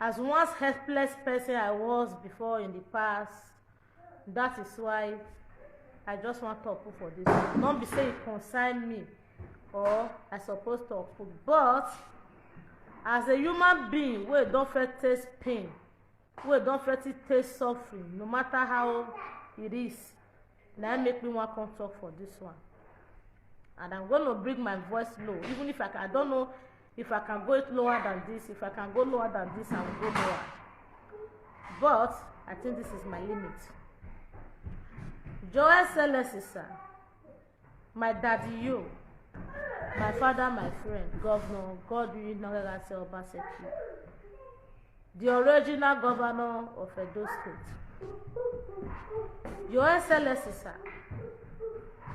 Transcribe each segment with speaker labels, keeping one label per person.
Speaker 1: as once helpless person I was before in the past. That is why I just want to put for this one. Not be say it concern me or I supposed to put, but as a human being, we don't fit taste pain, we don't fit taste suffering, no matter how it is. Now make me want to come talk for this one, and I'm going to bring my voice low, even if I don't know if I can go it lower than this. If I can go lower than this, I will go lower. But I think this is my limit. Joel Selesi, sir, my daddy, you, my father, my friend, Governor Godwin Nogagase Obaseki, the original governor of Edo State. Joel Selesi, sir,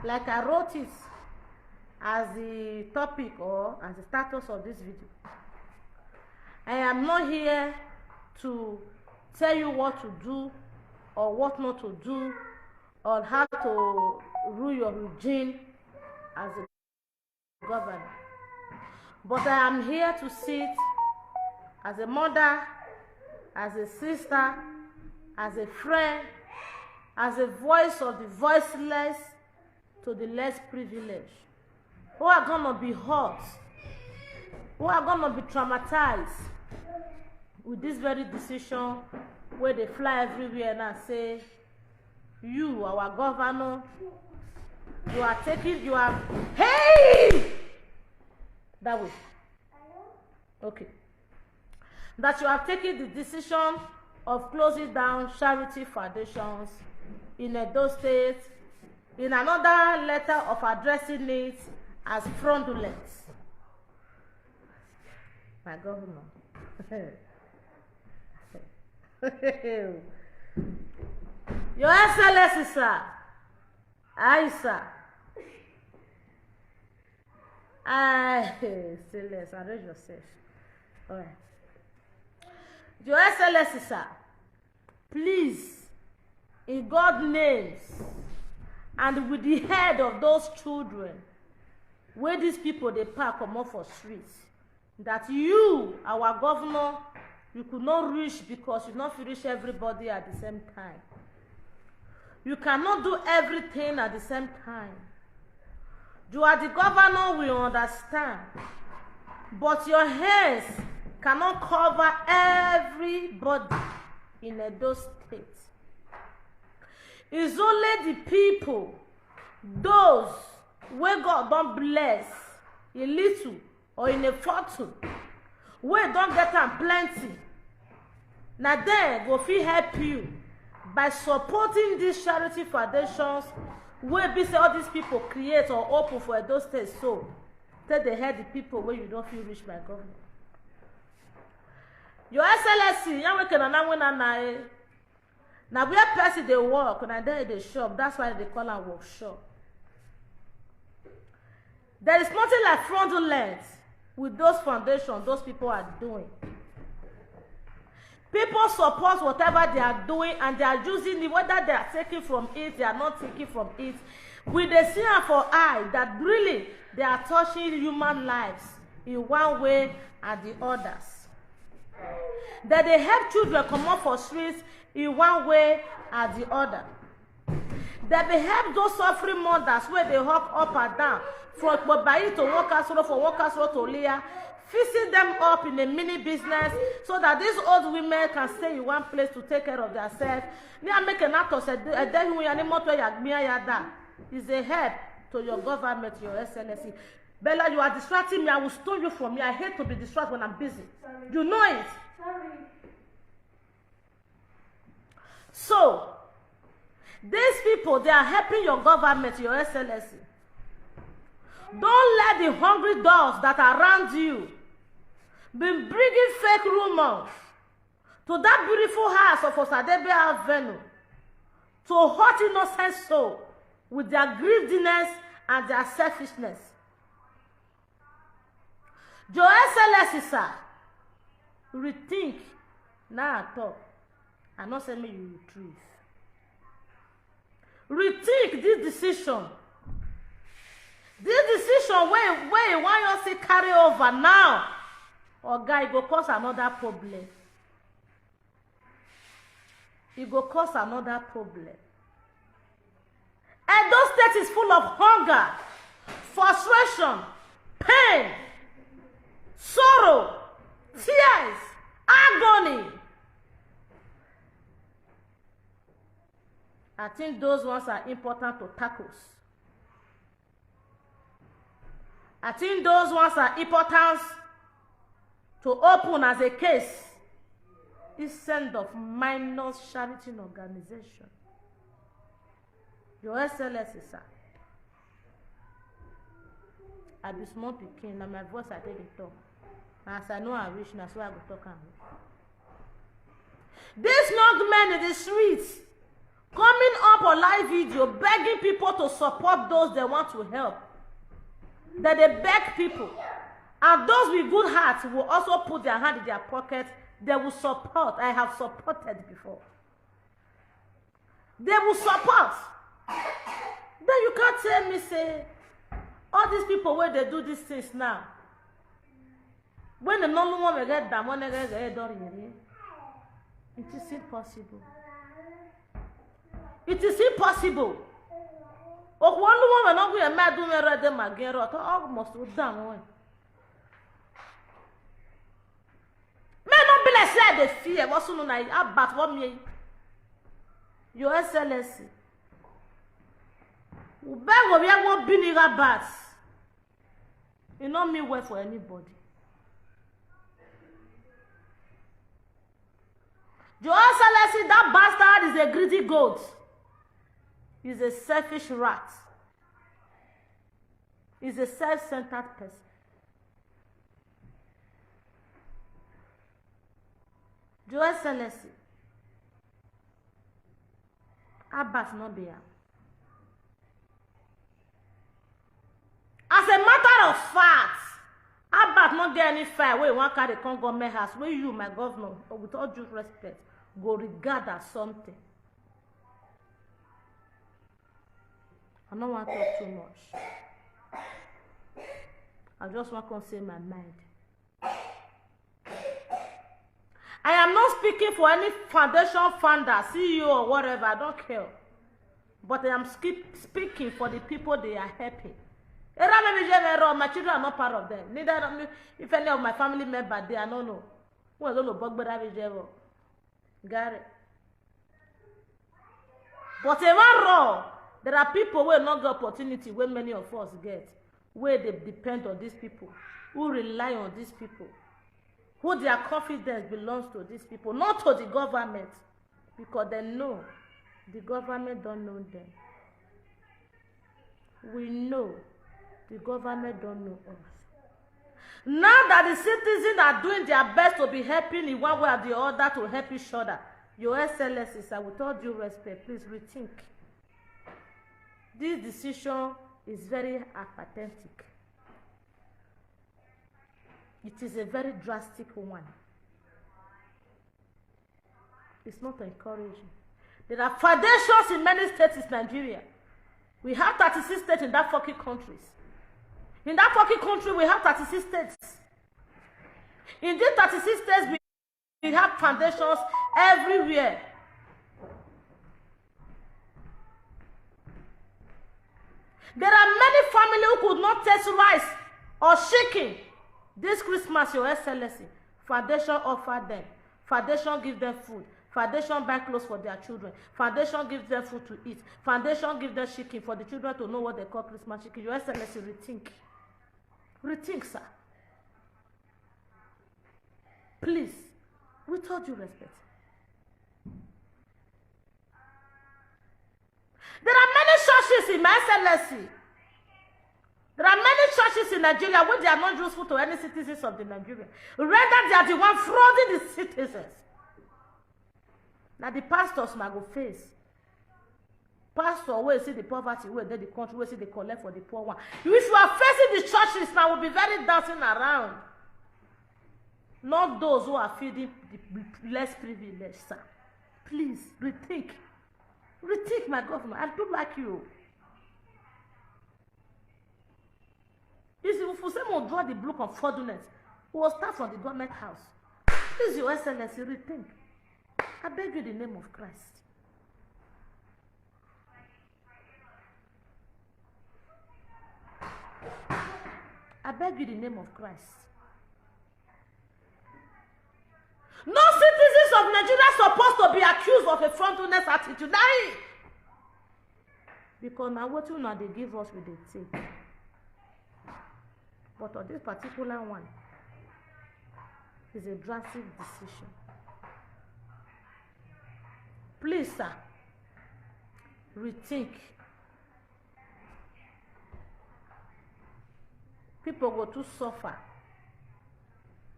Speaker 1: like I wrote it as the topic or as the status of this video, I am not here to tell you what to do or what not to do or how to rule your regime as a governor, but I am here to sit as a mother, as a sister, as a friend, as a voice of the voiceless to the less privileged, who are gonna be hurt, who are gonna be traumatized with this very decision where they fly everywhere and say, you, our governor, you are taking, you are, hey, that way, okay, that you have taken the decision of closing down charity foundations in Edo State, in another letter of addressing it as fraudulent. My governor. Your Excellency, sir. Aye, sir. Still less. Arrange yourself. All right. Your Excellency, sir. Please, in God's name, and with the head of those children, where these people they park come off for streets, that you, our governor, you could not reach because you not reach everybody at the same time. You cannot do everything at the same time. You are the governor, we understand, but your hands cannot cover everybody in Edo State. It's only the people, those where God don't bless a little or in a fortune, where don't get them plenty. Now then go fit help you by supporting these charity foundations where be say all these people create or open for Edo State, so tell they help the people where you don't feel rich, my government. Your Excellency, young we can now where person they work and then they shop, that's why they call am workshop. There is nothing like fraudulent with those foundations those people are doing. People support whatever they are doing and they are using it, whether they are taking from it, they are not taking from it. With the see for eye that really they are touching human lives in one way and the others. That they help children come up for streets in one way and the other. That they help those suffering mothers where they hop up and down from Bobai to Workers Road, from Workers Road to Leah, fixing them up in a mini business so that these old women can stay in one place to take care of themselves. Is a help to your government, your Excellency. Bella, you are distracting me. I will stone you from me. I hate to be distracted when I'm busy. Sorry. You know it. Sorry. So, these people, they are helping your government, your Excellency. Don't let the hungry dogs that are around you be bringing fake rumors to that beautiful house of Osadebe Avenue to hurt innocent soul with their greediness and their selfishness. Your Excellency, sir, rethink now at all. I'm not saying you retrieve. Rethink this decision. This decision where you want you to carry over now, or guy go cause another problem. it go cause another problem. Edo State is full of hunger, frustration, pain, sorrow, tears, agony. I think those ones are important to tackle. I think those ones are important to open as a case instead of minor charity organization. Your Excellency, sir. I be small pikin, na my voice I take it talk. As I know I wish, na so I go talk am. These young men in the streets coming up on live video begging people to support those they want to help. That they beg people. And those with good hearts will also put their hand in their pocket. They will support. I have supported before. They will support. Then you can't tell me, say, all these people where they do these things now. When the normal one will get them, when they get done, it is impossible. It is impossible. Oh, one woman not be a mad woman read them again, or almost down one. Men not be like say they fear. What's on I about what me? Your Excellency. Ubeg we are going to be bats. You know me well for anybody. Your Excellency, that bastard is a greedy goat. He's a selfish rat. He's a self-centered person. Your Excellency, Abbas not be here. As a matter of fact, Abbas not get any fire where one carry come government house where you, my governor, with all due respect, go regard as something. I don't want to talk too much. I just want to say my mind. I am not speaking for any foundation founder, CEO or whatever, I don't care. But I am speaking for the people they are helping. My children are not part of them. Neither if any of my family members, they are no. Well, don't know, Gary. But there are people who not get opportunity where many of us get, where they depend on these people, who rely on these people, who their confidence belongs to these people, not to the government, because they know the government don't know them. We know the government don't know us. Now that the citizens are doing their best to be helping in one way or the other to help each other, Your Excellency, sir, with all due respect, please rethink. This decision is very apathetic. It is a very drastic one. It's not encouraging. There are foundations in many states in Nigeria. We have 36 states in that fucking countries. In that fucking country, we have 36 states. In these 36 states, we have foundations everywhere. There are many families who could not taste rice or chicken this Christmas, Your Excellency. Foundation offer them. Foundation give them food. Foundation buy clothes for their children. Foundation gives them food to eat. Foundation give them chicken for the children to know what they call Christmas chicken. Your Excellency, rethink. Rethink, sir. Please, with all due respect. There are many churches in my Excellency. There are many churches in Nigeria where they are not useful to any citizens of the Nigeria. Rather, they are the one frauding the citizens. Now the pastors might go face. Pastor will see the poverty, where the country, will see the collect for the poor one. If you are facing the churches now, will be very dancing around. Not those who are feeding the less privileged, sir. Please, rethink. Rethink, my governor. I do like you. If you say more draw the block of fraudulence, we will start from the government house. Please, Your Excellency, rethink. I beg you in the name of Christ. I beg you in the name of Christ. No citizens of Nigeria are supposed to be accused of a frontalness attitude. Because now what you know they give us with the take. But on this particular one, is a drastic decision. Please, sir, rethink. People go to suffer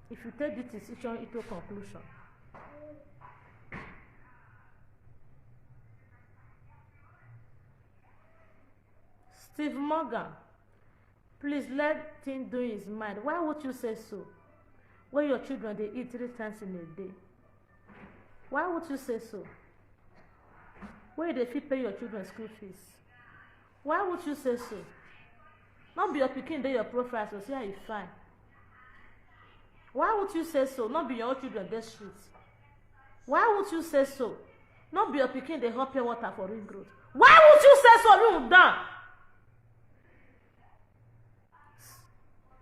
Speaker 1: if you take this decision into conclusion. Steve Morgan, please let him do his mind. Why would you say so? When your children, they eat 3 times in a day. Why would you say so? Where they fit pay your children school fees? Why would you say so? Not be your pikin dey your profile, so see how you fine. Why would you say so? Not be your own children dey streets. Why would you say so? Not be your pikin dey hot pure water for ring road. Why would you say so? You down.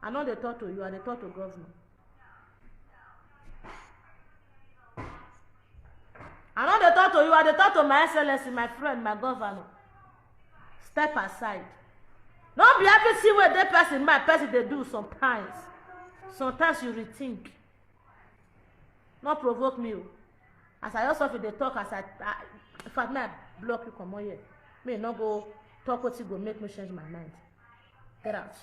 Speaker 1: I know they talk to you, and they talk to governor. I know they talk to you, and they talk to my excellency, my friend, my governor. Step aside. Don't be happy to see what that person, my person, they do sometimes. Sometimes you rethink. Not provoke me. As I also feel they talk, as I in fact, may I block you come on here. May not go talk what you go make me change my mind. Get out.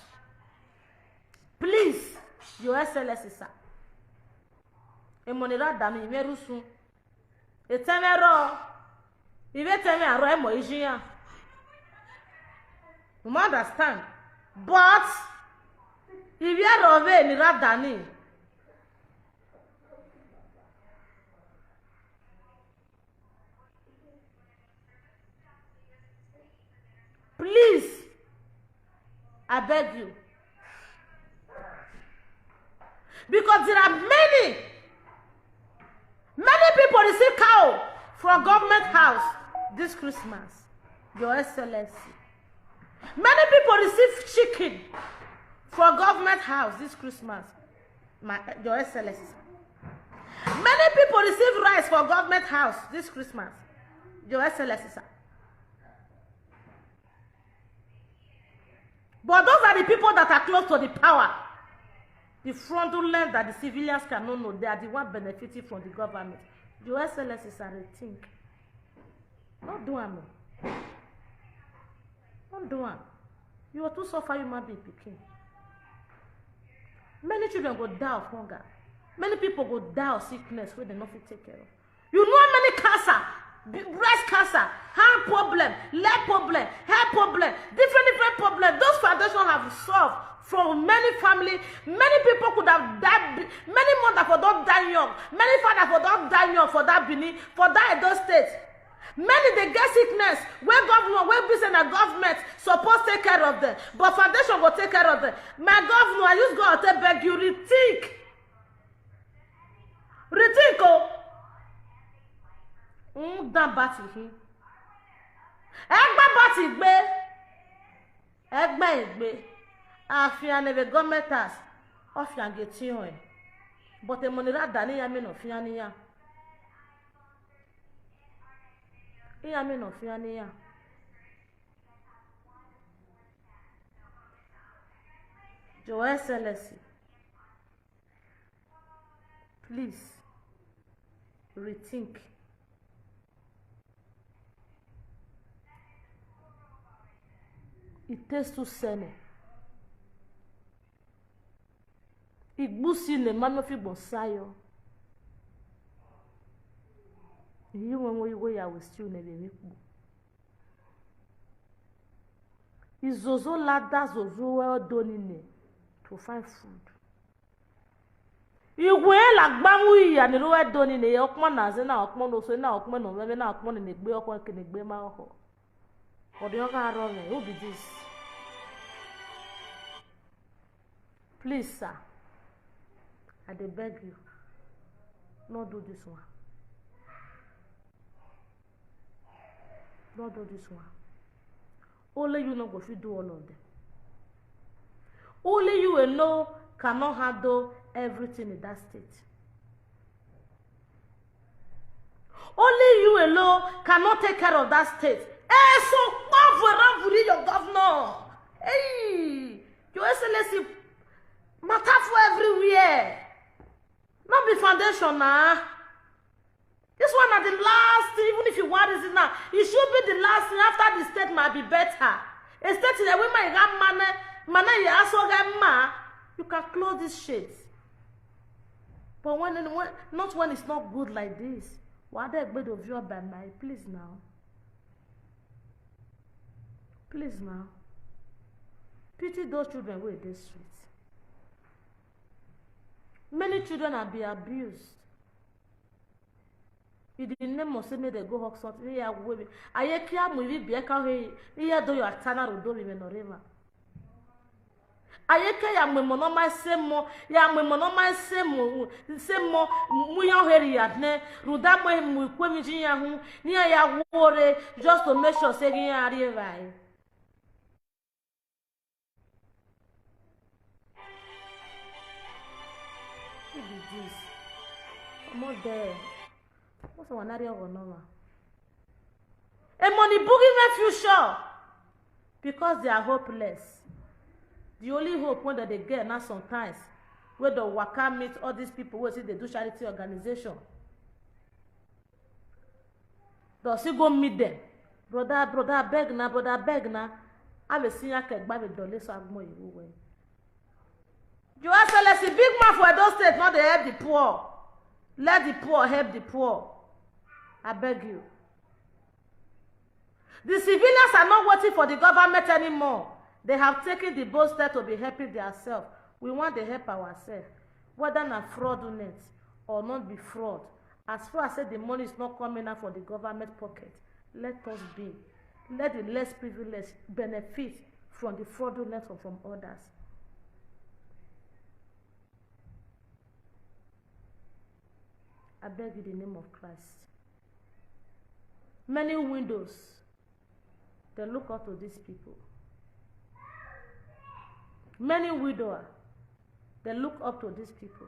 Speaker 1: Please, your excellency, sir. Emonira dami imerusun. Etemero. Ive teme aro emo ijiyan. You understand? But if you are over ni radani. Please, I beg you. Because there are many people receive cow from government house this Christmas, Your Excellency. Many people receive chicken from government house this Christmas, Your Excellency. Many people receive rice from government house this Christmas, Your Excellency, sir. But those are the people that are close to the power. The fraudulent that the civilians cannot know, they are the one benefiting from the government. Your Excellency, sir, rethink. Not do am. Don't do am. You are too suffer human being pikin. Many children go die of hunger. Many people go die of sickness where they not fit take care of. You know how many cancer, breast cancer, hand problem, leg problem, hair problem, different problems. Those foundations have solved for many families. Many people could have died. Many mothers for don't die young. Many fathers for don't die young for that Benin, for that Edo State. Many they get sickness where government, where business and government supposed to take care of them, but foundation will take care of them. My governor, I use God to beg you, rethink. Rethink, oh. Damn batty here. Egba batty gbe. Egba egbe. Afian neve government has. Ofian geti on. But the money that dani ya me no fiani ya. Iya me no fiani ya. Your Excellency, please rethink. It takes too sene. Igbusi le manofi bonsayo. You when we will still never make. Izozo lada zozo well done to find food. Igwe la gbamu iya ni ro done ne okmo na ze na okmo no so na okmo no me na okmo ne gbe okmo ke ne gbe ma ho. Who be this? Please, sir, I beg you, not do this one. Don't do this one. Only you know go fit do all of them. Only you alone cannot handle everything in that state. Only you alone cannot take care of that state. Eh, so for your governor. Hey, your excellency matter for everywhere. Not be foundation now. This one are the last thing, even if you want it now, it should be the last thing. After the state might be better. A state in the way my man, you also get ma, you can close this shit. But when not when it's not good like this. Why they bed of you by my please now. Please now. Pity those children who are this street. Many children are being abused. You didn't name of say they go hawk something. Yeah, women. I care movie be a cow. Yeah, do your tana or do even or river. I care ya monoma same more. Ya monoma same more. Muyo heri adne. Ruda mo kwemiji ya hu. Niya ya worry just to make sure say ya arrive. What is this? I'm not there. What's one area of normal? A money boogie my future because they are hopeless. The only hope when they get now sometimes where the waka meet all these people who say they do charity organization. Does he go meet them? Brother beg na. I will see ya kek ba with dollar so agmo you way. You are selling big man for those states, not they help the poor. Let the poor help the poor. I beg you. The civilians are not waiting for the government anymore. They have taken the bold step to be helping themselves. We want to help ourselves. Whether not fraudulent or not be fraud. As far as the money is not coming out from the government pocket, let us be. Let the less privileged benefit from the fraudulent or from others. I beg you in the name of Christ. Many windows, they look up to these people. Many widowers, they look up to these people.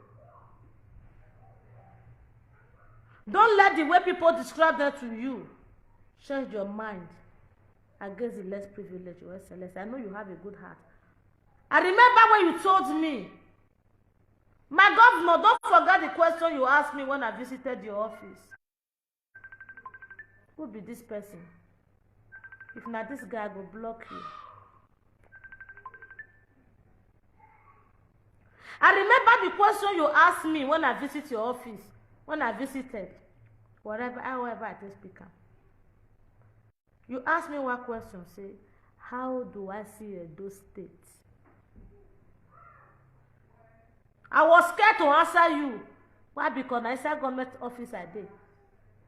Speaker 1: Don't let the way people describe them to you change your mind against the less privileged, Your Excellency. I know you have a good heart. I remember when you told me, my governor, don't forget the question you asked me when I visited your office. Who be this person? If not this guy, go block you. I remember the question you asked me when I visited your office. When I visited, however I take speaker. You asked me one question, say, how do I see Edo State? I was scared to answer you. Why? Because I said government office I did.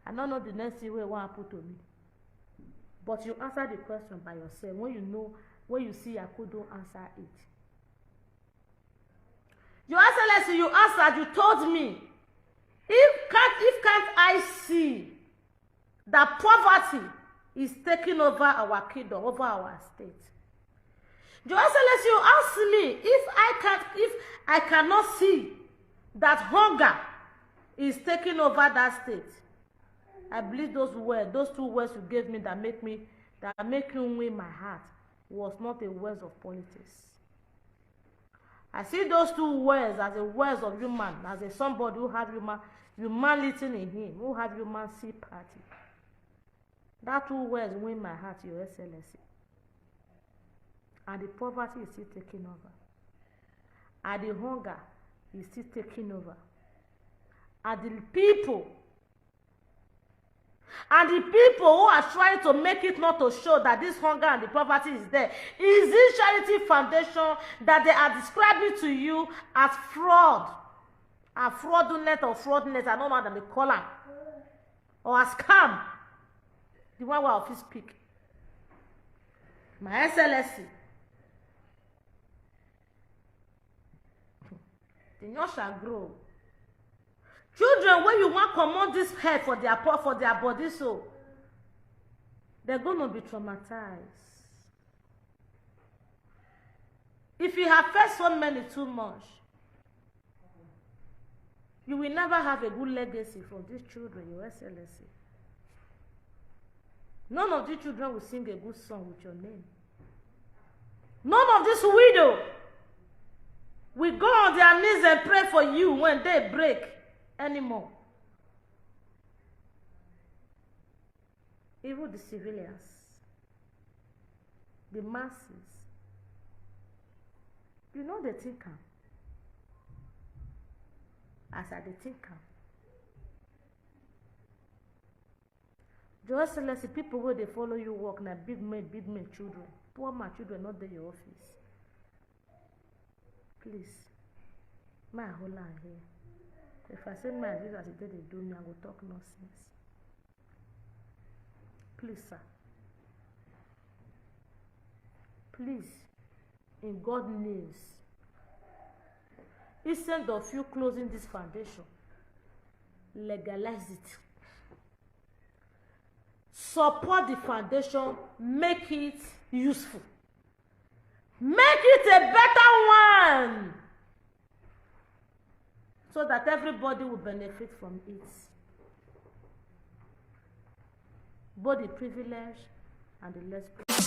Speaker 1: I don't know the next thing what happen to me. But you answer the question by yourself. When you know, when you see I couldn't answer it. Your Excellency, you answered, you told me, if can't I see that poverty is taking over our kingdom, over our state. Your Excellency, you asked me if I cannot see that hunger is taking over that state. I believe those two words you gave me that make you win my heart was not a words of politics. I see those two words as a words of human, as a somebody who have humanity in him, who have human sympathy. That two words win my heart, Your Excellency. And the poverty is still taking over. And the hunger is still taking over. And the people who are trying to make it not to show that this hunger and the poverty is there is this charity foundation that they are describing to you as fraud, as fraudulent or fraudulent, I don't know how they call it, or as scam. The one where office speak. My Excellency, the young shall grow. Children, when you want to command this head for their body, so they're going to be traumatized. If you have faced so many too much, you will never have a good legacy from these children, Your Excellency. None of these children will sing a good song with your name. None of these widows will go on their knees and pray for you when they break anymore. Even the civilians, the masses, you know they think am. As I dey think am. Your Excellency, people wey dey follow you work na big men children. Poor man children not dey your office. Please, my hold on here. If I say my as they do me, I go talk nonsense. Please, sir. Please, in God's name, instead of you closing this foundation, legalize it. Support the foundation, make it useful. Make it a better one, so that everybody will benefit from it. Both the privileged and the less privileged.